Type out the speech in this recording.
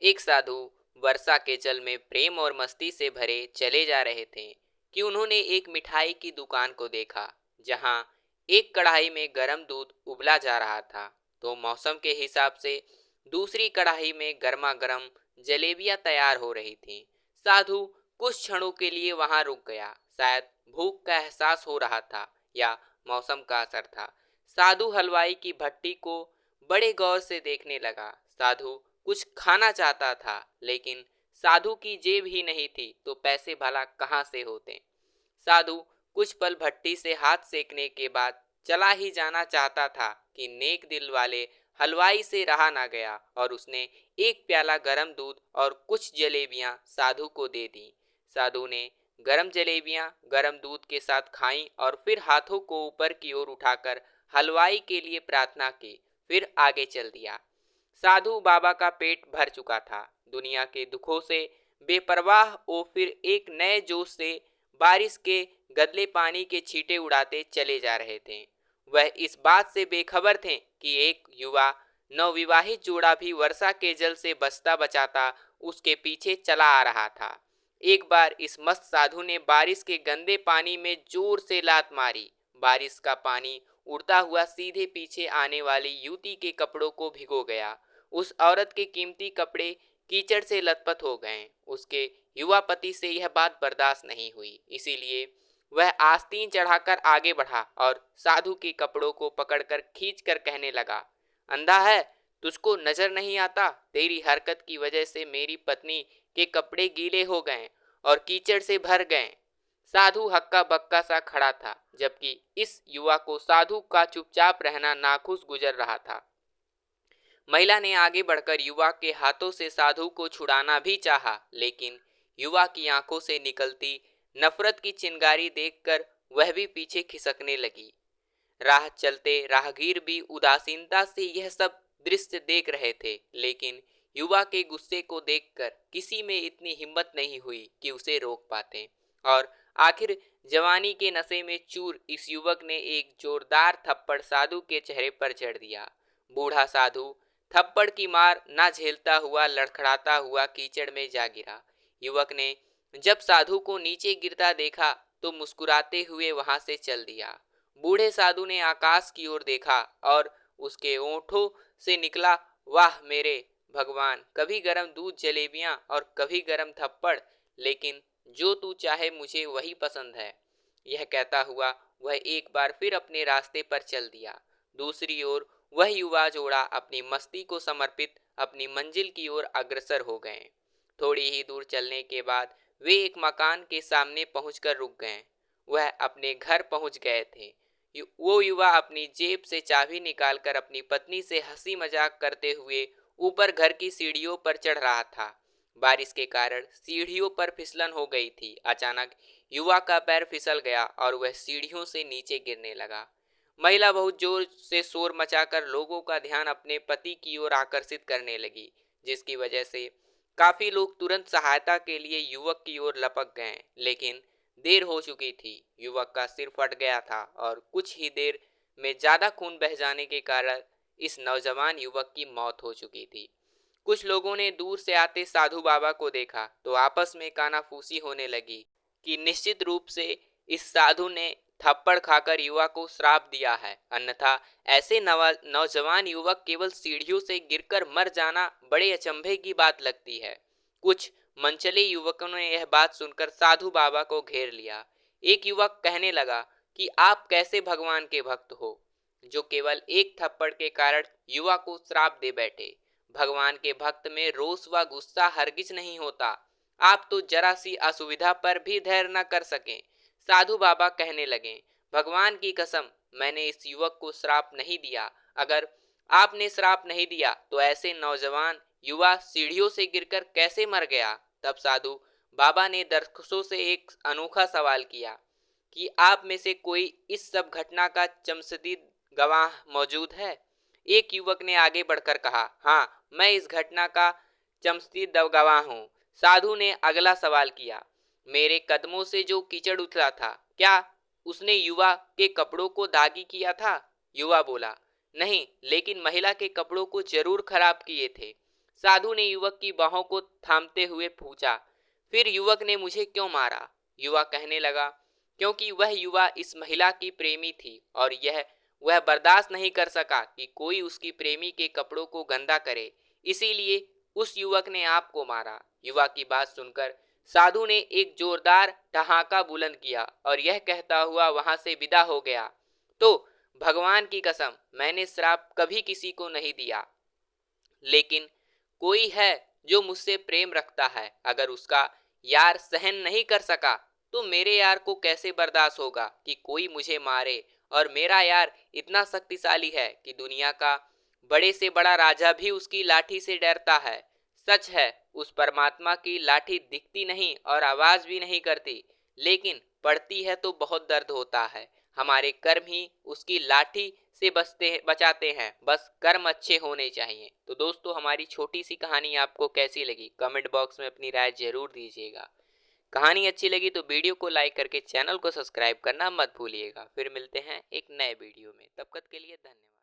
एक साधु वर्षा के जल में प्रेम और मस्ती से भरे चले जा रहे थे कि उन्होंने एक मिठाई की दुकान को देखा, जहां एक कढ़ाई में गर्म दूध उबला जा रहा था तो मौसम के हिसाब से दूसरी कढ़ाई में गर्मा गर्म जलेबियां तैयार हो रही थीं। साधु कुछ क्षणों के लिए वहां रुक गया। शायद भूख का एहसास हो रहा था या मौसम का असर था। साधु हलवाई की भट्टी को बड़े गौर से देखने लगा। साधु कुछ खाना चाहता था, लेकिन साधु की जेब ही नहीं थी तो पैसे भला कहाँ से होते। साधु कुछ पल भट्टी से हाथ सेकने के बाद चला ही जाना चाहता था कि नेक दिल वाले हलवाई से रहा ना गया और उसने एक प्याला गरम दूध और कुछ जलेबियां साधु को दे दी। साधु ने गरम जलेबियां गरम दूध के साथ खाईं और फिर हाथों को ऊपर की ओर उठाकर हलवाई के लिए प्रार्थना की, फिर आगे चल दिया। साधु बाबा का पेट भर चुका था। दुनिया के दुखों से बेपरवाह वो फिर एक नए जोश से बारिश के गदले पानी के छींटे उड़ाते चले जा रहे थे। वह इस बात से बेखबर थे कि एक युवा नवविवाहित जोड़ा भी वर्षा के जल से बचता बचाता उसके पीछे चला आ रहा था। एक बार इस मस्त साधु ने बारिश के गंदे पानी में जोर से लात मारी। बारिश का पानी उड़ता हुआ सीधे पीछे आने वाली युवती के कपड़ों को भिगो गया। उस औरत के कीमती कपड़े कीचड़ से लथपथ हो गए। उसके युवा पति से यह बात बर्दाश्त नहीं हुई, इसीलिए वह आस्तीन चढ़ाकर आगे बढ़ा और साधु के कपड़ों को पकड़कर खींचकर कहने लगा, अंधा है, तुझको नजर नहीं आता? तेरी हरकत की वजह से मेरी पत्नी के कपड़े गीले हो गए और कीचड़ से भर गए। साधु हक्का बक्का सा खड़ा था, जबकि इस युवा को साधु का चुपचाप रहना नाखुश गुजर रहा था। महिला ने आगे बढ़कर युवा के हाथों से साधु को छुड़ाना भी चाहा, लेकिन युवा की आंखों से निकलती नफरत की चिंगारी देखकर वह भी पीछे खिसकने लगी। राह चलते राहगीर भी उदासीनता से यह सब दृश्य देख रहे थे, लेकिन युवा के गुस्से को देखकर किसी में इतनी हिम्मत नहीं हुई कि उसे रोक पाते। और आखिर जवानी के नशे में चूर इस युवक ने एक जोरदार थप्पड़ साधु के चेहरे पर जड़ दिया। बूढ़ा साधु थप्पड़ की मार ना झेलता हुआ लड़खड़ाता हुआ कीचड़ में जा गिरा। युवक ने जब साधु को नीचे गिरता देखा तो मुस्कुराते हुए वहां से चल दिया। बूढ़े साधु ने आकाश की ओर देखा और उसके ओंठों से निकला, वाह मेरे भगवान, कभी गरम दूध जलेबियां और कभी गरम थप्पड़, लेकिन जो तू चाहे मुझे वही पसंद है। यह कहता हुआ वह एक बार फिर अपने रास्ते पर चल दिया। दूसरी ओर वह युवा जोड़ा अपनी मस्ती को समर्पित अपनी मंजिल की ओर अग्रसर हो गए। थोड़ी ही दूर चलने के बाद वे एक मकान के सामने पहुंचकर रुक गए। वह अपने घर पहुंच गए थे। वो युवा अपनी जेब से चाबी निकालकर अपनी पत्नी से हंसी मजाक करते हुए ऊपर घर की सीढ़ियों पर चढ़ रहा था। बारिश के कारण सीढ़ियों पर फिसलन हो गई थी। अचानक युवा का पैर फिसल गया और वह सीढ़ियों से नीचे गिरने लगा। महिला बहुत जोर से शोर मचाकर लोगों का ध्यान अपने पति की ओर आकर्षित करने लगी, जिसकी वजह से काफी लोग तुरंत सहायता के लिए युवक की ओर लपक गए, लेकिन देर हो चुकी थी। युवक का सिर फट गया था और कुछ ही देर में ज्यादा खून बह जाने के कारण इस नौजवान युवक की मौत हो चुकी थी। कुछ लोगों ने दूर से आते साधु बाबा को देखा तो आपस में कानाफूसी होने लगी कि निश्चित रूप से इस साधु ने थप्पड़ खाकर युवा को श्राप दिया है, अन्यथा ऐसे नौजवान युवक केवल सीढ़ियों से गिरकर मर जाना बड़े अचंभे की बात लगती है। कुछ मनचले युवकों ने यह बात सुनकर साधु बाबा को घेर लिया। एक युवक कहने लगा कि आप कैसे भगवान के भक्त हो, जो केवल एक थप्पड़ के कारण युवा को श्राप दे बैठे। भगवान के भक्त में रोष व गुस्सा हरगिज नहीं होता। आप तो जरा सी असुविधा पर भी धैर्य न कर सके। साधु बाबा कहने लगे, भगवान की कसम, मैंने इस युवक को श्राप नहीं दिया। अगर आपने श्राप नहीं दिया तो ऐसे नौजवान युवा सीढ़ियों से गिरकर कैसे मर गया? तब साधु बाबा ने दर्शकों से एक अनोखा सवाल किया कि आप में से कोई इस सब घटना का चमसदीद गवाह मौजूद है? एक युवक ने आगे बढ़कर कहा, हाँ, मैं इस घटना का चमसदीद गवाह हूँ। साधु ने अगला सवाल किया, मेरे कदमों से जो कीचड़ उतरा था, क्या उसने युवा के कपड़ों को दागी किया था? युवा बोला, नहीं, लेकिन महिला के कपड़ों को जरूर खराब किए थे। साधु ने युवक की बाहों को थामते हुए पूछा, फिर युवक ने मुझे क्यों मारा? युवा कहने लगा, क्योंकि वह युवा इस महिला की प्रेमी थी और यह वह बर्दाश्त नहीं कर सका कि कोई उसकी प्रेमी के कपड़ों को गंदा करे, इसीलिए उस युवक ने आपको मारा। युवा की बात सुनकर साधु ने एक जोरदार ठहाका बुलंद किया और यह कहता हुआ वहां से विदा हो गया, तो भगवान की कसम, मैंने श्राप कभी किसी को नहीं दिया, लेकिन कोई है जो मुझसे प्रेम रखता है, अगर उसका यार सहन नहीं कर सका तो मेरे यार को कैसे बर्दाश्त होगा कि कोई मुझे मारे। और मेरा यार इतना शक्तिशाली है कि दुनिया का बड़े से बड़ा राजा भी उसकी लाठी से डरता है। सच है, उस परमात्मा की लाठी दिखती नहीं और आवाज भी नहीं करती, लेकिन पड़ती है तो बहुत दर्द होता है। हमारे कर्म ही उसकी लाठी से बचाते हैं, बस कर्म अच्छे होने चाहिए। तो दोस्तों, हमारी छोटी सी कहानी आपको कैसी लगी कमेंट बॉक्स में अपनी राय जरूर दीजिएगा। कहानी अच्छी लगी तो वीडियो को लाइक करके चैनल को सब्सक्राइब करना मत भूलिएगा। फिर मिलते हैं एक नए वीडियो में, तब तक के लिए धन्यवाद।